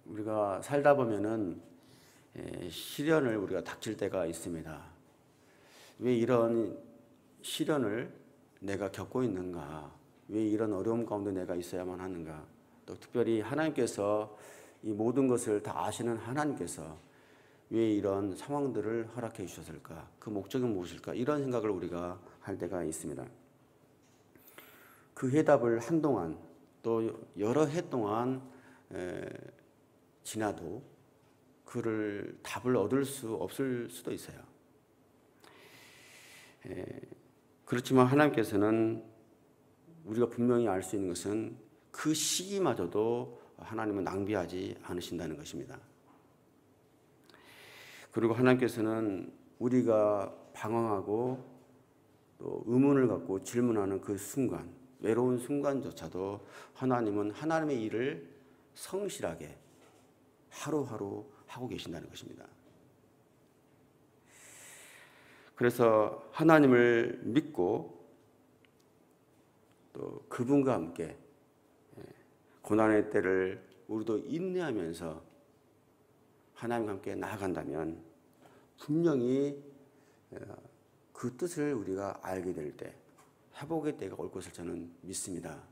우리가 살다 보면은 시련을 우리가 닥칠 때가 있습니다. 왜 이런 시련을 내가 겪고 있는가? 왜 이런 어려움 가운데 내가 있어야만 하는가? 또 특별히 하나님께서 이 모든 것을 다 아시는 하나님께서 왜 이런 상황들을 허락해 주셨을까? 그 목적은 무엇일까? 이런 생각을 우리가 할 때가 있습니다. 그 해답을 한동안 또 여러 해 동안 지나도 그를 답을 얻을 수 없을 수도 있어요. 그렇지만 하나님께서는 우리가 분명히 알 수 있는 것은 그 시기마저도 하나님은 낭비하지 않으신다는 것입니다. 그리고 하나님께서는 우리가 방황하고 또 의문을 갖고 질문하는 그 순간, 외로운 순간조차도 하나님은 하나님의 일을 성실하게 하루하루 하고 계신다는 것입니다. 그래서 하나님을 믿고 또 그분과 함께 고난의 때를 우리도 인내하면서 하나님과 함께 나아간다면 분명히 그 뜻을 우리가 알게 될 때 회복의 때가 올 것을 저는 믿습니다.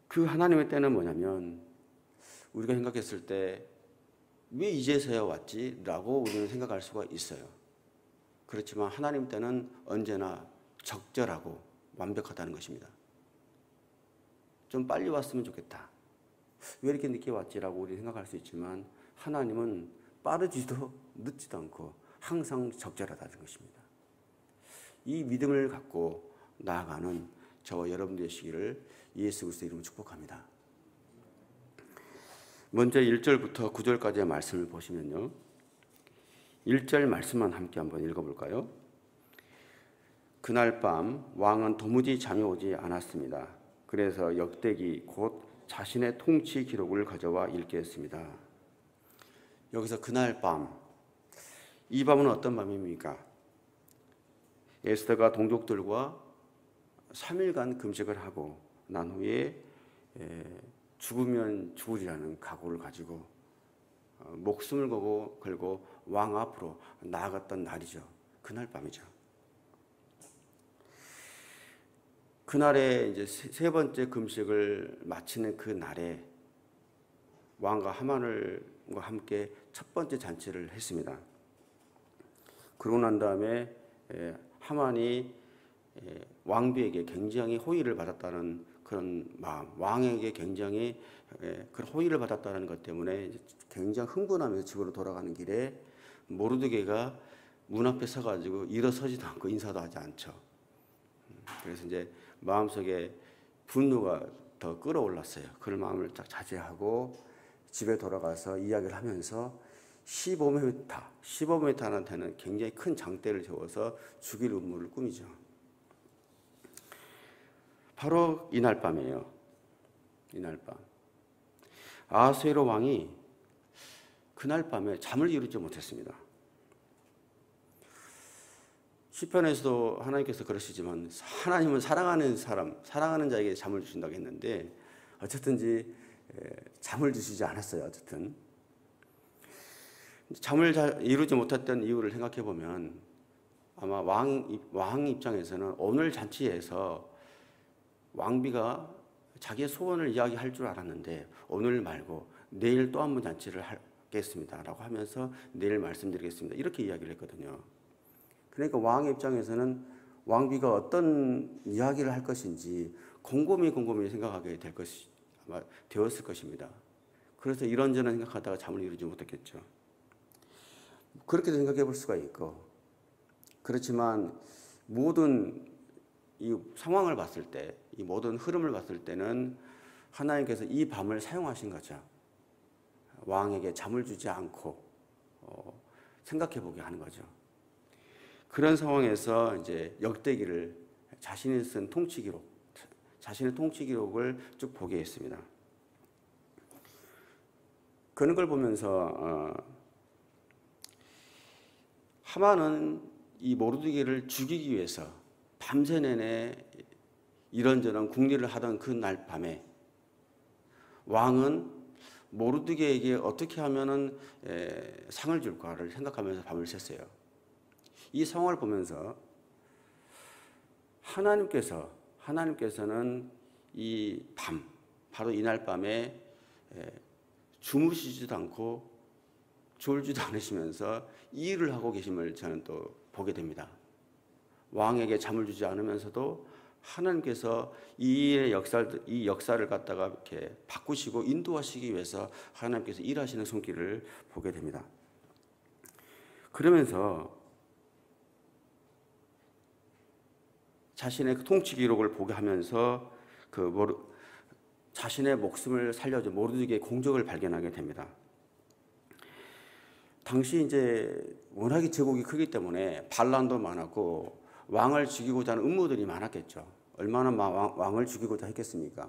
그 하나님의 때는 뭐냐면 우리가 생각했을 때 왜 이제서야 왔지? 라고 우리는 생각할 수가 있어요. 그렇지만 하나님 때는 언제나 적절하고 완벽하다는 것입니다. 좀 빨리 왔으면 좋겠다. 왜 이렇게 늦게 왔지라고 우리 생각할 수 있지만 하나님은 빠르지도 늦지도 않고 항상 적절하다는 것입니다. 이 믿음을 갖고 나아가는 저와 여러분 되시기를 예수 그리스도 이름으로 축복합니다. 먼저 1절부터 9절까지의 말씀을 보시면요. 1절 말씀만 함께 한번 읽어볼까요? 그날 밤 왕은 도무지 잠이 오지 않았습니다. 그래서 역대기 곧 자신의 통치 기록을 가져와 읽게 했습니다. 여기서 그날 밤, 이 밤은 어떤 밤입니까? 에스더가 동족들과 3일간 금식을 하고 난 후에 죽으면 죽으리라는 각오를 가지고 목숨을 걸고 왕 앞으로 나아갔던 날이죠. 그날 밤이죠. 그날에 이제 세 번째 금식을 마치는 그 날에 왕과 하만과 함께 첫 번째 잔치를 했습니다. 그러고 난 다음에 하만이 왕비에게 굉장히 호의를 받았다는 그런 마음, 왕에게 굉장히 그런 호의를 받았다는 것 때문에 굉장히 흥분하면서 집으로 돌아가는 길에 모르드게가 문 앞에 서가지고 일어서지도 않고 인사도 하지 않죠. 그래서 이제 마음속에 분노가 더 끌어올랐어요. 그 마음을 딱 자제하고 집에 돌아가서 이야기를 하면서 15m한테는 굉장히 큰 장대를 세워서 죽일 음모를 꾸미죠. 바로 이날 밤이에요. 이날 밤. 아하수에로 왕이 그날 밤에 잠을 이루지 못했습니다. 시편에서도 하나님께서 그러시지만 하나님은 사랑하는 사람, 사랑하는 자에게 잠을 주신다고 했는데 어쨌든지 잠을 주시지 않았어요. 어쨌든 잠을 잘 이루지 못했던 이유를 생각해 보면 아마 왕 입장에서는 오늘 잔치에서 왕비가 자기의 소원을 이야기할 줄 알았는데 오늘 말고 내일 또 한 번 잔치를 하겠습니다라고 하면서 내일 말씀드리겠습니다. 이렇게 이야기를 했거든요. 그러니까 왕 입장에서는 왕비가 어떤 이야기를 할 것인지 곰곰이 생각하게 아마 되었을 것입니다. 그래서 이런저런 생각하다가 잠을 이루지 못했겠죠. 그렇게 생각해 볼 수가 있고, 그렇지만 모든 이 상황을 봤을 때, 이 모든 흐름을 봤을 때는 하나님께서 이 밤을 사용하신 거죠. 왕에게 잠을 주지 않고 생각해 보게 하는 거죠. 그런 상황에서 이제 역대기를 자신이 쓴 자신의 통치 기록을 쭉 보게 했습니다. 그런 걸 보면서 하만은 이 모르드게를 죽이기 위해서 밤새 내내 이런저런 궁리를 하던 그 날 밤에 왕은 모르드게에게 어떻게 하면은 상을 줄까를 생각하면서 밤을 샜어요. 이 상황을 보면서 하나님께서는 이 밤, 바로 이날 밤에 주무시지도 않고 졸지도 않으시면서 이 일을 하고 계심을 저는 또 보게 됩니다. 왕에게 잠을 주지 않으면서도 하나님께서 이 역사를 갖다가 이렇게 바꾸시고 인도하시기 위해서 하나님께서 일하시는 손길을 보게 됩니다. 그러면서 자신의 통치 기록을 보게 하면서 자신의 목숨을 살려준 모르드게의 공적을 발견하게 됩니다. 당시 이제 워낙에 제국이 크기 때문에 반란도 많았고 왕을 죽이고자 하는 음모들이 많았겠죠. 얼마나 왕을 죽이고자 했겠습니까?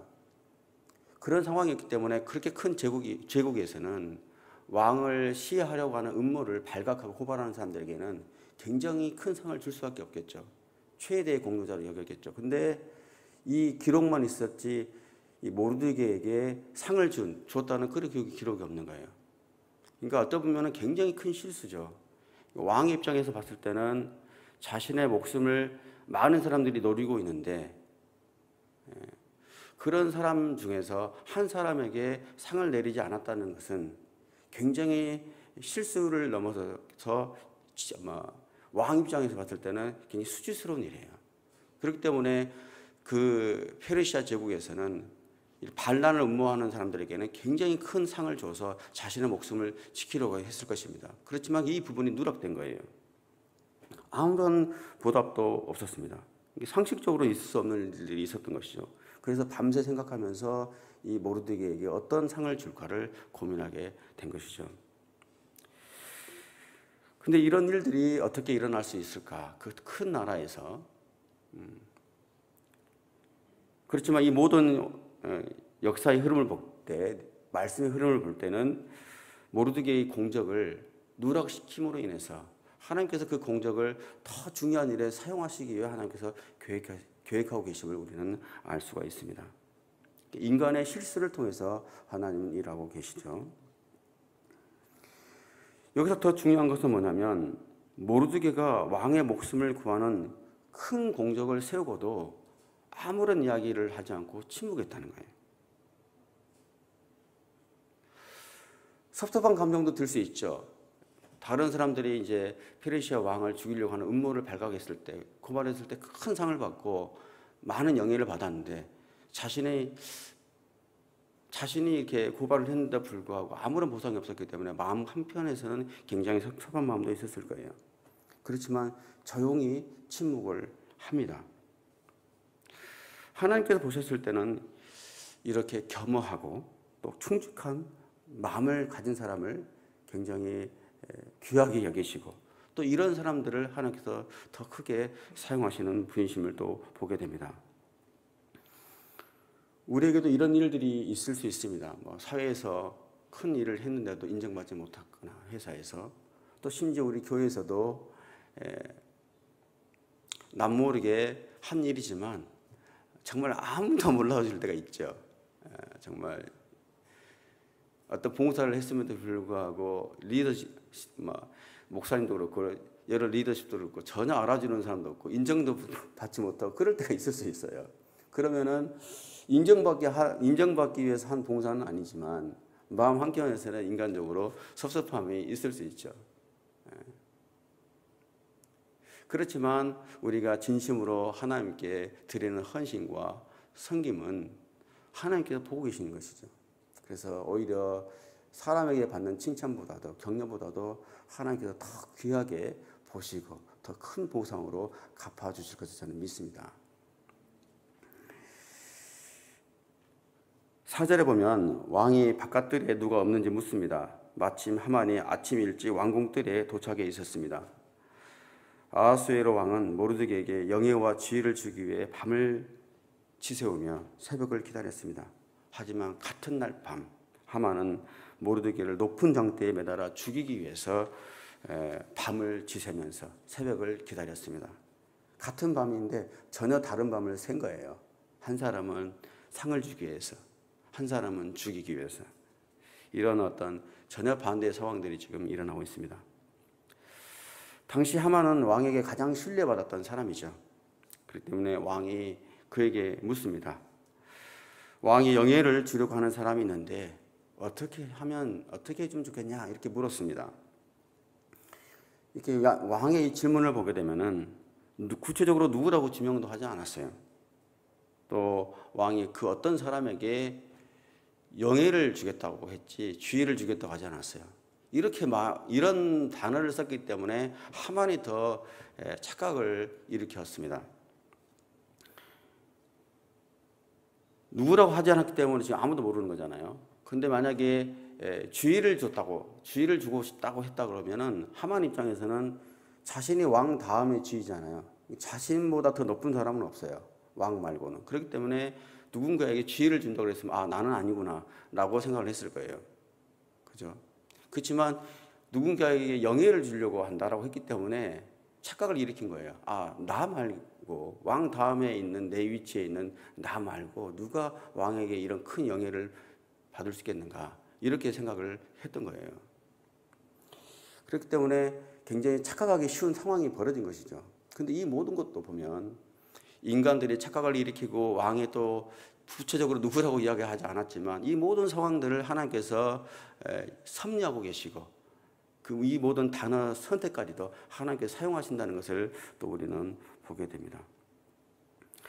그런 상황이었기 때문에 그렇게 큰 제국에서는 왕을 시해하려고 하는 음모를 발각하고 고발하는 사람들에게는 굉장히 큰 상을 줄 수밖에 없겠죠. 최대의 공로자로 여겼겠죠. 근데 이 기록만 있었지 이 모르드게에게 상을 줬다는 그런 기록이 없는 거예요. 그러니까 어떻게 보면 굉장히 큰 실수죠. 왕의 입장에서 봤을 때는 자신의 목숨을 많은 사람들이 노리고 있는데 그런 사람 중에서 한 사람에게 상을 내리지 않았다는 것은 굉장히 실수를 넘어서서 왕 입장에서 봤을 때는 굉장히 수치스러운 일이에요. 그렇기 때문에 그 페르시아 제국에서는 반란을 음모하는 사람들에게는 굉장히 큰 상을 줘서 자신의 목숨을 지키려고 했을 것입니다. 그렇지만 이 부분이 누락된 거예요. 아무런 보답도 없었습니다. 상식적으로 있을 수 없는 일들이 있었던 것이죠. 그래서 밤새 생각하면서 이 모르드게에게 어떤 상을 줄까를 고민하게 된 것이죠. 근데 이런 일들이 어떻게 일어날 수 있을까? 그 큰 나라에서. 그렇지만 이 모든 역사의 흐름을 볼 때, 말씀의 흐름을 볼 때는 모르드게의 공적을 누락시킴으로 인해서 하나님께서 그 공적을 더 중요한 일에 사용하시기 위해 하나님께서 계획하고 계심을 우리는 알 수가 있습니다. 인간의 실수를 통해서 하나님은 일하고 계시죠. 여기서 더 중요한 것은 뭐냐면 모르드게가 왕의 목숨을 구하는 큰 공적을 세우고도 아무런 이야기를 하지 않고 침묵했다는 거예요. 섭섭한 감정도 들 수 있죠. 다른 사람들이 이제 페르시아 왕을 죽이려고 하는 음모를 발각했을 때, 고발했을 때 큰 상을 받고 많은 영예를 받았는데 자신이 이렇게 고발을 했는데 불구하고 아무런 보상이 없었기 때문에 마음 한편에서는 굉장히 섭섭한 마음도 있었을 거예요. 그렇지만 조용히 침묵을 합니다. 하나님께서 보셨을 때는 이렇게 겸허하고 또 충직한 마음을 가진 사람을 굉장히 귀하게 여기시고 또 이런 사람들을 하나님께서 더 크게 사용하시는 분이심을 또 보게 됩니다. 우리에게도 이런 일들이 있을 수 있습니다. 사회에서 큰 일을 했는데도 인정받지 못하거나 회사에서 또 심지어 우리 교회에서도 남모르게 한 일이지만 정말 아무도 몰라줄 때가 있죠. 정말 어떤 봉사를 했음에도 불구하고 리더십, 목사님도 그렇고 여러 리더십도 그렇고 전혀 알아주는 사람도 없고 인정도 받지 못하고 그럴 때가 있을 수 있어요. 그러면은 인정받기 위해서 한 봉사는 아니지만 마음 한켠에서는 인간적으로 섭섭함이 있을 수 있죠. 그렇지만 우리가 진심으로 하나님께 드리는 헌신과 섬김은 하나님께서 보고 계시는 것이죠. 그래서 오히려 사람에게 받는 칭찬보다도 격려보다도 하나님께서 더 귀하게 보시고 더 큰 보상으로 갚아주실 것을 저는 믿습니다. 4절에 보면 왕이 바깥뜰에 누가 없는지 묻습니다. 마침 하만이 아침 일찍 왕궁뜰에 도착해 있었습니다. 아하수에로 왕은 모르드게에게 영예와 지위를 주기 위해 밤을 지새우며 새벽을 기다렸습니다. 하지만 같은 날 밤 하만은 모르드게를 높은 장대에 매달아 죽이기 위해서 밤을 지새면서 새벽을 기다렸습니다. 같은 밤인데 전혀 다른 밤을 샌 거예요. 한 사람은 상을 주기 위해서, 한 사람은 죽이기 위해서. 이런 어떤 전혀 반대의 상황들이 지금 일어나고 있습니다. 당시 하만은 왕에게 가장 신뢰받았던 사람이죠. 그렇기 때문에 왕이 그에게 묻습니다. 왕이 영예를 주려고 하는 사람이 있는데 어떻게 해주면 좋겠냐 이렇게 물었습니다. 이렇게 왕의 이 질문을 보게 되면은 구체적으로 누구라고 지명도 하지 않았어요. 또 왕이 그 어떤 사람에게 영예를 주겠다고 했지 주의를 주겠다고 하지 않았어요. 이런 단어를 썼기 때문에 하만이 더 착각을 일으켰습니다. 누구라고 하지 않았기 때문에 지금 아무도 모르는 거잖아요. 근데 만약에 주의를 주고 싶다고 했다 그러면은 하만 입장에서는 자신이 왕 다음의 지위잖아요. 자신보다 더 높은 사람은 없어요. 왕 말고는. 그렇기 때문에 누군가에게 지위를 준다고 그랬으면 나는 아니구나 라고 생각을 했을 거예요. 그죠? 그렇지만 누군가에게 영예를 주려고 한다라고 했기 때문에 착각을 일으킨 거예요. 나 말고 왕 다음에 있는 내 위치에 있는 나 말고 누가 왕에게 이런 큰 영예를 받을 수 있겠는가 이렇게 생각을 했던 거예요. 그렇기 때문에 굉장히 착각하기 쉬운 상황이 벌어진 것이죠. 근데 이 모든 것도 보면 인간들이 착각을 일으키고 왕이 또 구체적으로 누구라고 이야기하지 않았지만 이 모든 상황들을 하나님께서 섭리하고 계시고 이 모든 단어 선택까지도 하나님께서 사용하신다는 것을 또 우리는 보게 됩니다.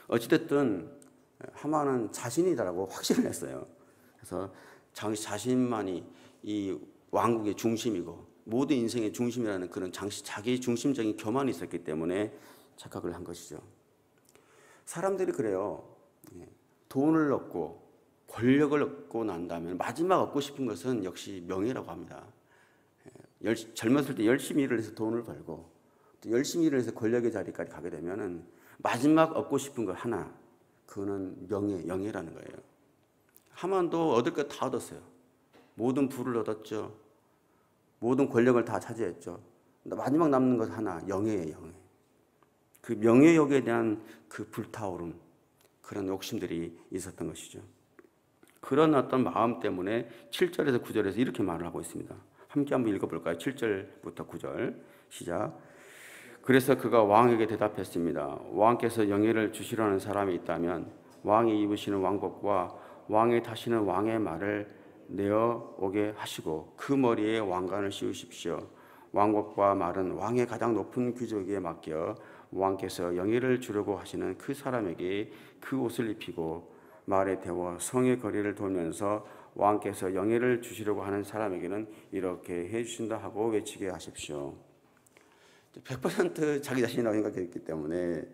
어찌됐든 하만은 자신이다라고 확신을 했어요. 그래서 자신만이 이 왕국의 중심이고 모든 인생의 중심이라는 그런 자기 중심적인 교만이 있었기 때문에 착각을 한 것이죠. 사람들이 그래요. 돈을 얻고 권력을 얻고 난 다음에 마지막 얻고 싶은 것은 역시 명예라고 합니다. 젊었을 때 열심히 일을 해서 돈을 벌고 또 열심히 일을 해서 권력의 자리까지 가게 되면은 마지막 얻고 싶은 거 하나, 그거는 영예라는 거예요. 하만도 얻을 것 다 얻었어요. 모든 부를 얻었죠. 모든 권력을 다 차지했죠. 마지막 남는 것 하나, 영예예요, 영예. 그 명예욕에 대한 그 불타오름, 그런 욕심들이 있었던 것이죠. 그런 어떤 마음 때문에 7절에서 9절에서 이렇게 말을 하고 있습니다. 함께 한번 읽어볼까요? 7절부터 9절 시작. 그래서 그가 왕에게 대답했습니다. 왕께서 영예를 주시려는 사람이 있다면 왕이 입으시는 왕복과 왕이 타시는 왕의 말을 내어 오게 하시고 그 머리에 왕관을 씌우십시오. 왕복과 말은 왕의 가장 높은 귀족에게 맡겨 왕께서 영예를 주려고 하시는 그 사람에게 그 옷을 입히고 말에 태워 성의 거리를 돌면서 왕께서 영예를 주시려고 하는 사람에게는 이렇게 해주신다 하고 외치게 하십시오. 100% 자기 자신이라고 생각했기 때문에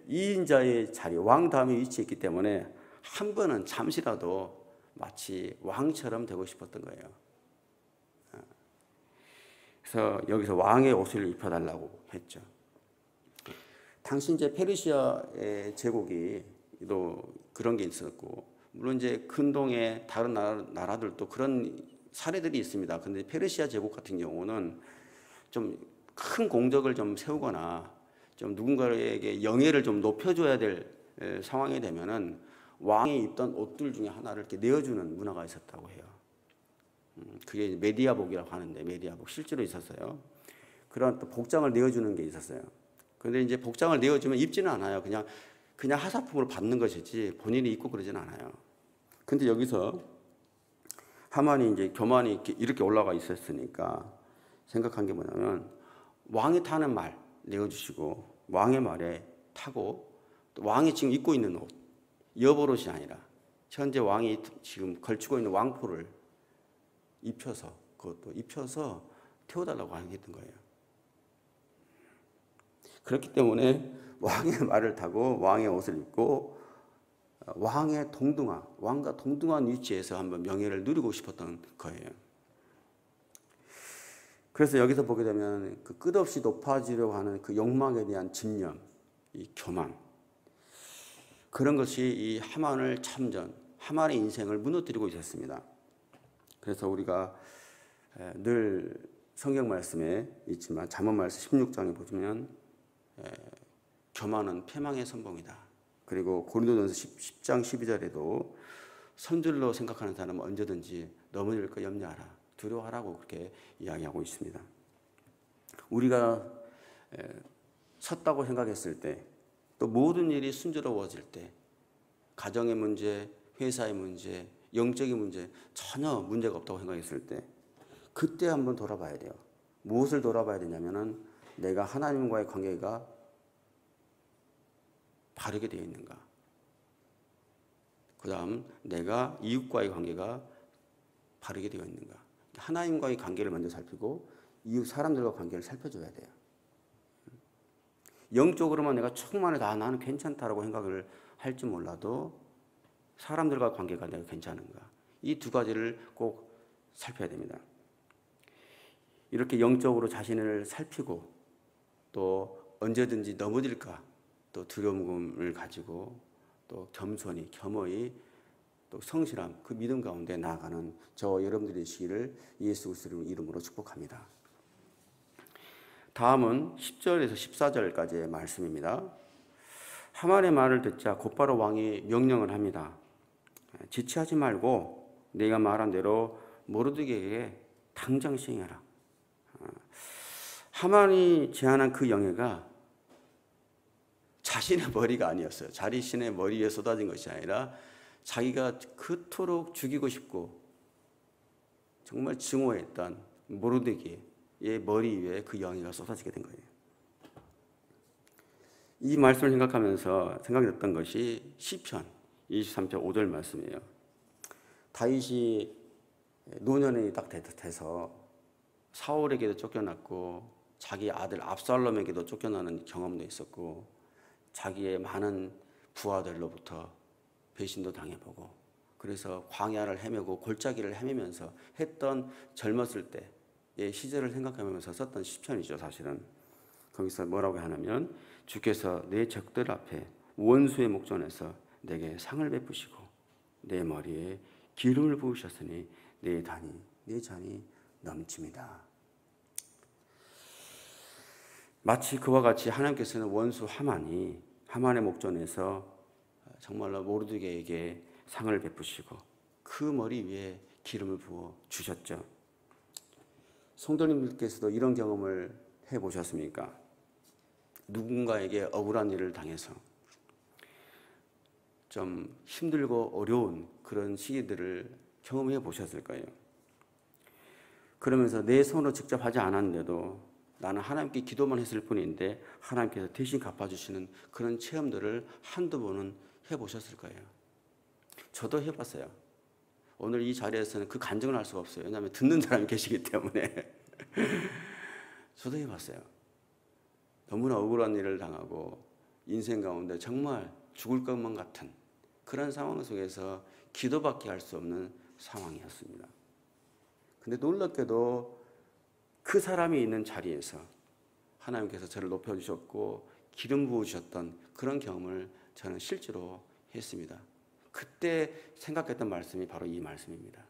2인자의 자리, 왕 다음에 위치에 있기 때문에 한 번은 잠시라도 마치 왕처럼 되고 싶었던 거예요. 그래서 여기서 왕의 옷을 입혀달라고 했죠. 당시 이제 페르시아의 제국이 또 그런 게 있었고, 물론 이제 근동의 다른 나라들도 그런 사례들이 있습니다. 근데 페르시아 제국 같은 경우는 좀 큰 공적을 좀 세우거나 좀 누군가에게 영예를 좀 높여줘야 될 상황이 되면은 왕이 입던 옷들 중에 하나를 이렇게 내어주는 문화가 있었다고 해요. 그게 메디아복이라고 하는데, 메디아복 실제로 있었어요. 그런 또 복장을 내어주는 게 있었어요. 그런데 이제 복장을 내어주면 입지는 않아요. 그냥 하사품으로 받는 것이지 본인이 입고 그러지는 않아요. 근데 여기서 하만이 이제 교만이 이렇게 올라가 있었으니까 생각한 게 뭐냐면, 왕이 타는 말 내어주시고 왕의 말에 타고 또 왕이 지금 입고 있는 옷, 여벌옷이 아니라 현재 왕이 지금 걸치고 있는 왕포를 그것도 입혀서 태워달라고 하겠던 거예요. 그렇기 때문에 왕의 말을 타고 왕의 옷을 입고 왕과 동등한 위치에서 한번 명예를 누리고 싶었던 거예요. 그래서 여기서 보게 되면 그 끝없이 높아지려고 하는 그 욕망에 대한 집념, 이 교만, 그런 것이 이 하만의 인생을 무너뜨리고 있었습니다. 그래서 우리가 늘 성경 말씀에 있지만 잠언 말씀 16장에 보시면 교만은 패망의 선봉이다. 그리고 고린도전서 10장 12절에도 선줄로 생각하는 사람은 언제든지 넘어질 거 염려하라, 두려워하라고 그렇게 이야기하고 있습니다. 우리가 섰다고 생각했을 때, 또 모든 일이 순조로워질 때, 가정의 문제, 회사의 문제, 영적인 문제 전혀 문제가 없다고 생각했을 때, 그때 한번 돌아봐야 돼요. 무엇을 돌아봐야 되냐면은 내가 하나님과의 관계가 바르게 되어 있는가, 그 다음 내가 이웃과의 관계가 바르게 되어 있는가. 하나님과의 관계를 먼저 살피고 이웃 사람들과 관계를 살펴줘야 돼요. 영적으로만 내가 충만하다, 나는 괜찮다라고 생각을 할지 몰라도 사람들과 관계가 내가 괜찮은가, 이 두 가지를 꼭 살펴야 됩니다. 이렇게 영적으로 자신을 살피고 또 언제든지 넘어질까 또 두려움을 가지고 또 겸손히 겸허히 또 성실함, 그 믿음 가운데 나아가는 저와 여러분들이 되시기를 예수 그리스도의 이름으로 축복합니다. 다음은 10절에서 14절까지의 말씀입니다. 하만의 말을 듣자 곧바로 왕이 명령을 합니다. 지체하지 말고 내가 말한 대로 모르드게에게 당장 시행하라. 하만이 제안한 그 영예가 자신의 머리가 아니었어요. 자신의 머리에 쏟아진 것이 아니라 자기가 그토록 죽이고 싶고 정말 증오했던 모르드게의 머리 위에 그 영예가 쏟아지게 된 거예요. 이 말씀을 생각하면서 생각이 났던 것이 시편 23편 5절 말씀이에요. 다윗이 노년이 딱 돼서 사울에게도 쫓겨났고 자기 아들 압살롬에게도 쫓겨나는 경험도 있었고 자기의 많은 부하들로부터 배신도 당해보고 그래서 광야를 헤매고 골짜기를 헤매면서 했던 젊었을 때의 시절을 생각하면서 썼던 시편이죠. 사실은 거기서 뭐라고 하냐면 주께서 내 적들 앞에 원수의 목전에서 내게 상을 베푸시고 내 머리에 기름을 부으셨으니 내 잔이 넘칩니다. 마치 그와 같이 하나님께서는 원수 하만의 목전에서 정말로 모르드게에게 상을 베푸시고 그 머리 위에 기름을 부어 주셨죠. 성도님들께서도 이런 경험을 해보셨습니까? 누군가에게 억울한 일을 당해서 좀 힘들고 어려운 그런 시기들을 경험해 보셨을 거예요. 그러면서 내 손으로 직접 하지 않았는데도 나는 하나님께 기도만 했을 뿐인데 하나님께서 대신 갚아주시는 그런 체험들을 한두 번은 해보셨을 거예요. 저도 해봤어요. 오늘 이 자리에서는 그 간증을 할 수가 없어요. 왜냐하면 듣는 사람이 계시기 때문에. 저도 해봤어요. 너무나 억울한 일을 당하고 인생 가운데 정말 죽을 것만 같은 그런 상황 속에서 기도밖에 할 수 없는 상황이었습니다. 근데 놀랍게도 그 사람이 있는 자리에서 하나님께서 저를 높여주셨고 기름 부으셨던 그런 경험을 저는 실제로 했습니다. 그때 생각했던 말씀이 바로 이 말씀입니다.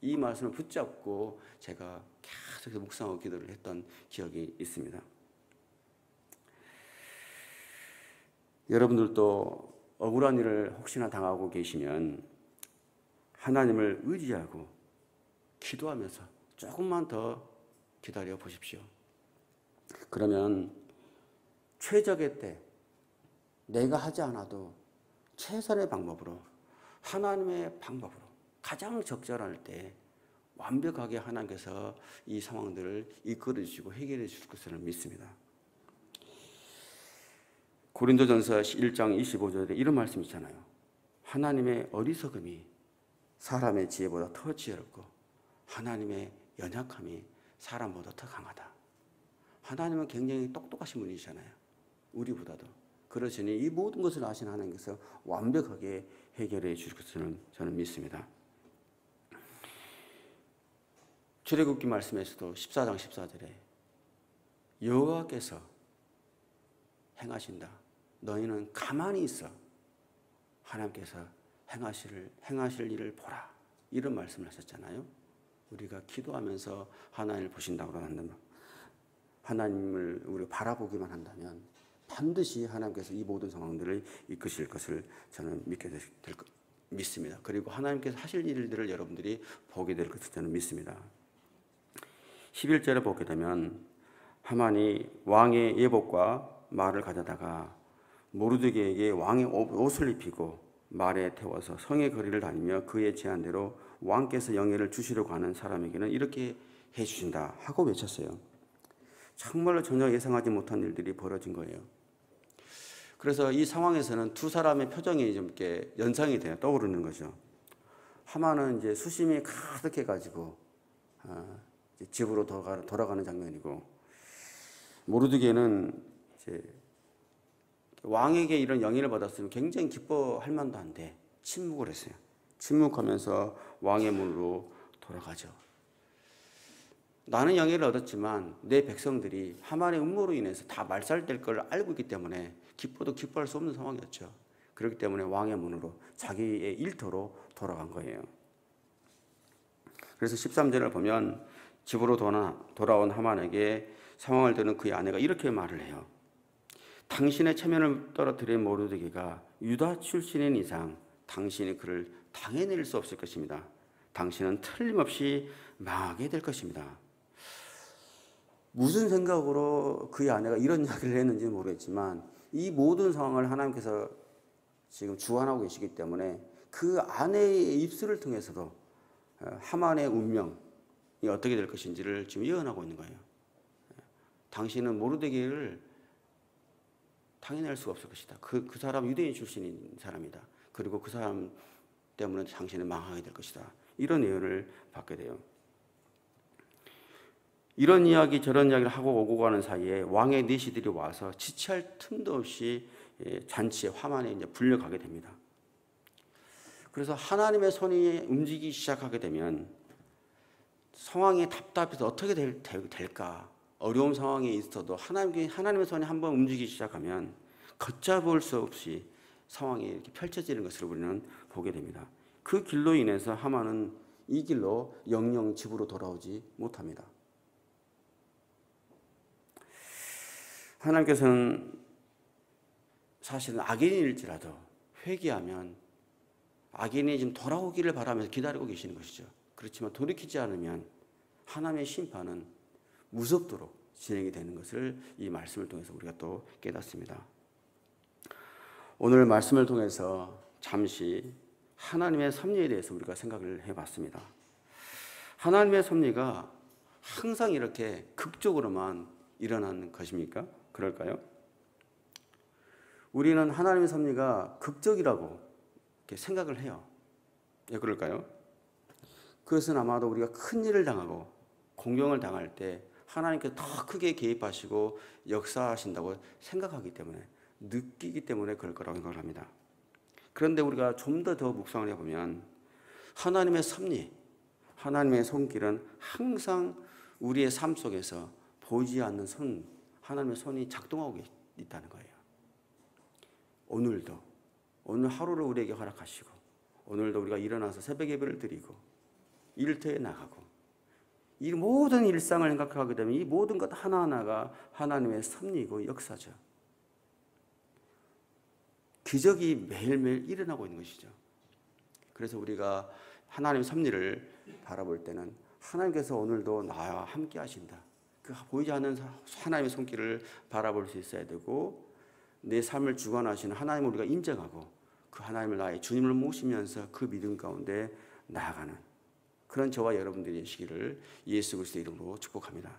이 말씀을 붙잡고 제가 계속 묵상하고 기도를 했던 기억이 있습니다. 여러분들도 억울한 일을 혹시나 당하고 계시면 하나님을 의지하고 기도하면서 조금만 더 기다려 보십시오. 그러면 최적의 때 내가 하지 않아도 최선의 방법으로 하나님의 방법으로 가장 적절할 때 완벽하게 하나님께서 이 상황들을 이끌어 주시고 해결해 주실 것을 믿습니다. 고린도전서 1장 25절에 이런 말씀이 있잖아요. 하나님의 어리석음이 사람의 지혜보다 더 지혜롭고 하나님의 연약함이 사람보다 더 강하다. 하나님은 굉장히 똑똑하신 분이시잖아요. 우리보다도. 그러시니 이 모든 것을 아신 하나님께서 완벽하게 해결해 주실 것을 저는 믿습니다. 출애굽기 말씀에서도 14장 14절에 여호와께서 행하신다. 너희는 가만히 있어. 하나님께서 행하실 일을 보라. 이런 말씀을 하셨잖아요. 우리가 기도하면서 하나님을 보신다고 한다면, 하나님을 우리가 바라보기만 한다면 반드시 하나님께서 이 모든 상황들을 이끄실 것을 저는 믿게 믿습니다. 그리고 하나님께서 하실 일들을 여러분들이 보게 될 것을 저는 믿습니다. 11절에 보게 되면 하만이 왕의 예복과 말을 가져다가 모르드게에게 왕의 옷을 입히고 말에 태워서 성의 거리를 다니며 그의 제안대로 왕께서 영예를 주시려고 하는 사람에게는 이렇게 해주신다 하고 외쳤어요. 정말로 전혀 예상하지 못한 일들이 벌어진 거예요. 그래서 이 상황에서는 두 사람의 표정이 좀 이렇게 연상이 돼요. 떠오르는 거죠. 하만은 이제 수심이 가득해가지고 집으로 돌아가는 장면이고, 모르드게는 이제 왕에게 이런 영예를 받았으면 굉장히 기뻐할 만도 한데 침묵을 했어요. 침묵하면서 왕의 문으로 돌아가죠. 나는 영예를 얻었지만 내 백성들이 하만의 음모로 인해서 다 말살될 걸 알고 있기 때문에 기뻐도 기뻐할 수 없는 상황이었죠. 그렇기 때문에 왕의 문으로 자기의 일터로 돌아간 거예요. 그래서 13절을 보면 집으로 돌아온 하만에게 상황을 듣는 그의 아내가 이렇게 말을 해요. 당신의 체면을 떨어뜨린 모르드게가 유다 출신인 이상 당신이 그를 당해낼 수 없을 것입니다. 당신은 틀림없이 망하게 될 것입니다. 무슨 생각으로 그의 아내가 이런 이야기를 했는지는 모르겠지만 이 모든 상황을 하나님께서 지금 주관하고 계시기 때문에 그 아내의 입술을 통해서도 하만의 운명이 어떻게 될 것인지를 지금 예언하고 있는 거예요. 당신은 모르드게를 당해낼 수가 없을 것이다. 그 사람 유대인 출신인 사람이다. 그리고 그 사람 때문에 당신은 망하게 될 것이다. 이런 예언을 받게 돼요. 이런 이야기 저런 이야기를 하고 오고 가는 사이에 왕의 내시들이 와서 지체할 틈도 없이 잔치에 화만에 이제 불려가게 됩니다. 그래서 하나님의 손이 움직이기 시작하게 되면 상황이 답답해서 어떻게 될까? 어려운 상황에 있어도 하나님의 손이 한번 움직이기 시작하면 걷잡을 수 없이 상황이 이렇게 펼쳐지는 것을 우리는 보게 됩니다. 그 길로 인해서 하만은 이 길로 영영 집으로 돌아오지 못합니다. 하나님께서는 사실은 악인일지라도 회개하면 악인이 지금 돌아오기를 바라면서 기다리고 계시는 것이죠. 그렇지만 돌이키지 않으면 하나님의 심판은 무섭도록 진행이 되는 것을 이 말씀을 통해서 우리가 또 깨닫습니다. 오늘 말씀을 통해서 잠시 하나님의 섭리에 대해서 우리가 생각을 해봤습니다. 하나님의 섭리가 항상 이렇게 극적으로만 일어나는 것입니까? 그럴까요? 우리는 하나님의 섭리가 극적이라고 이렇게 생각을 해요. 왜 그럴까요? 그것은 아마도 우리가 큰 일을 당하고 공경을 당할 때 하나님께서 더 크게 개입하시고 역사하신다고 생각하기 때문에, 느끼기 때문에 그럴 거라고 생각을 합니다. 그런데 우리가 좀 더 묵상을 해보면 하나님의 섭리, 하나님의 손길은 항상 우리의 삶 속에서 보이지 않는 하나님의 손이 작동하고 있다는 거예요. 오늘도, 오늘 하루를 우리에게 허락하시고, 오늘도 우리가 일어나서 새벽 예배를 드리고 일터에 나가고 이 모든 일상을 생각하게 되면 이 모든 것 하나하나가 하나님의 섭리이고 역사죠. 기적이 매일매일 일어나고 있는 것이죠. 그래서 우리가 하나님의 섭리를 바라볼 때는 하나님께서 오늘도 나와 함께 하신다. 그 보이지 않는 하나님의 손길을 바라볼 수 있어야 되고, 내 삶을 주관하시는 하나님을 우리가 인정하고 그 하나님을 나의 주님을 모시면서 그 믿음 가운데 나아가는 그런 저와 여러분들이 되시기를 예수 그리스도의 이름으로 축복합니다.